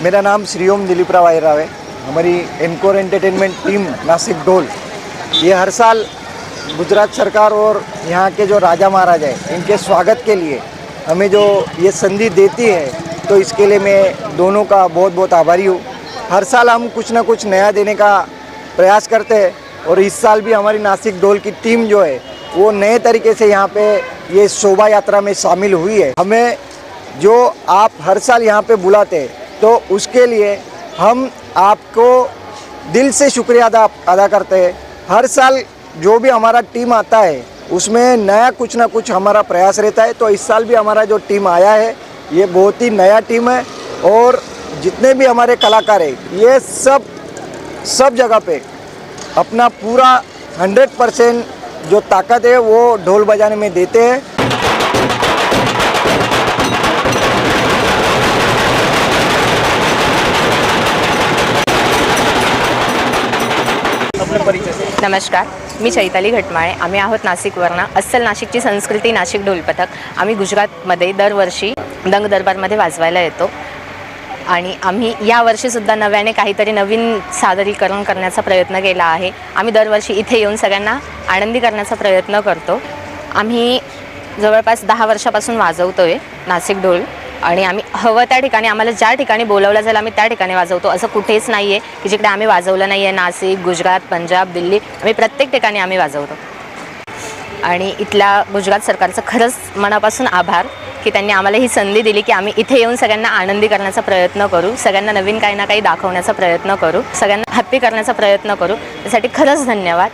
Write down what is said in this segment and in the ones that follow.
मेरा नाम श्रीओम दिलीपराव आयराव है। हमारी एनकोर एंटरटेनमेंट टीम नासिक ढोल ये हर साल गुजरात सरकार और यहाँ के जो राजा महाराजा हैं इनके स्वागत के लिए हमें जो ये संधि देती है, तो इसके लिए मैं दोनों का बहुत बहुत आभारी हूँ। हर साल हम कुछ ना कुछ नया देने का प्रयास करते हैं और इस साल भी हमारी नासिक ढोल की टीम जो है वो नए तरीके से यहाँ पे ये शोभा यात्रा में शामिल हुई है। हमें जो आप हर साल यहाँ पे बुलाते हैं, तो उसके लिए हम आपको दिल से शुक्रिया अदा करते हैं। हर साल जो भी हमारा टीम आता है उसमें नया कुछ ना कुछ हमारा प्रयास रहता है। तो इस साल भी हमारा जो टीम आया है ये बहुत ही नया टीम है और जितने भी हमारे कलाकार हैं ये सब जगह पे अपना पूरा 100% जो ताकत है वो ढोल बजाने में देते हैं। नमस्कार, मी चैताली घटमाळे। आम्ही आहोत नाशिकवरनं। अस्सल नाशिकची संस्कृती नाशिक ढोल पथक। आम्ही गुजरातमध्ये दरवर्षी दंग दरबारमध्ये वाजवायला येतो आणि आम्ही यावर्षीसुद्धा नव्याने काहीतरी नवीन सादरीकरण करण्याचा प्रयत्न केला आहे। आम्ही दरवर्षी इथे येऊन सगळ्यांना आनंदी करण्याचा प्रयत्न करतो। आम्ही जवळपास 10 वर्षापासून वाजवतोय नाशिक ढोल आणि आम्ही हवं त्या ठिकाणी आम्हाला ज्या ठिकाणी बोलावलं जाईल आम्ही त्या ठिकाणी वाजवतो। असं कुठेच नाही आहे की जिकडे आम्ही वाजवलं नाही आहे। नाशिक, गुजरात, पंजाब, दिल्ली आम्ही प्रत्येक ठिकाणी आम्ही वाजवतो आणि इथल्या गुजरात सरकारचं खरंच मनापासून आभार की त्यांनी आम्हाला ही संधी दिली की आम्ही इथे येऊन सगळ्यांना आनंदी करण्याचा प्रयत्न करू, सगळ्यांना नवीन काही ना काही दाखवण्याचा प्रयत्न करू, सगळ्यांना हॅप्पी करण्याचा प्रयत्न करू। त्यासाठी खरंच धन्यवाद।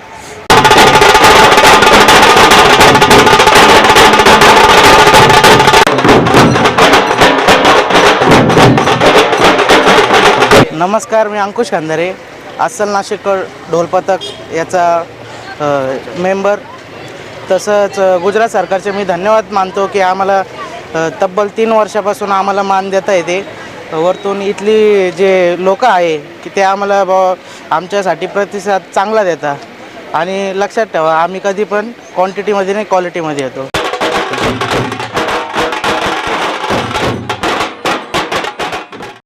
नमस्कार, मी अंकुश खांदारे, अस्सल नाशिक ढोल पथक याचा मेंबर। तसंच गुजरात सरकारचे मी धन्यवाद मानतो की आम्हाला तब्बल 3 वर्षापासून आम्हाला मान देता येते। वरतून इथली जे लोक आहे की ते आम्हाला आमच्यासाठी प्रतिसाद चांगला देतात आणि लक्षात ठेवा आम्ही कधी पण क्वांटिटीमध्ये नाही क्वालिटीमध्ये येतो।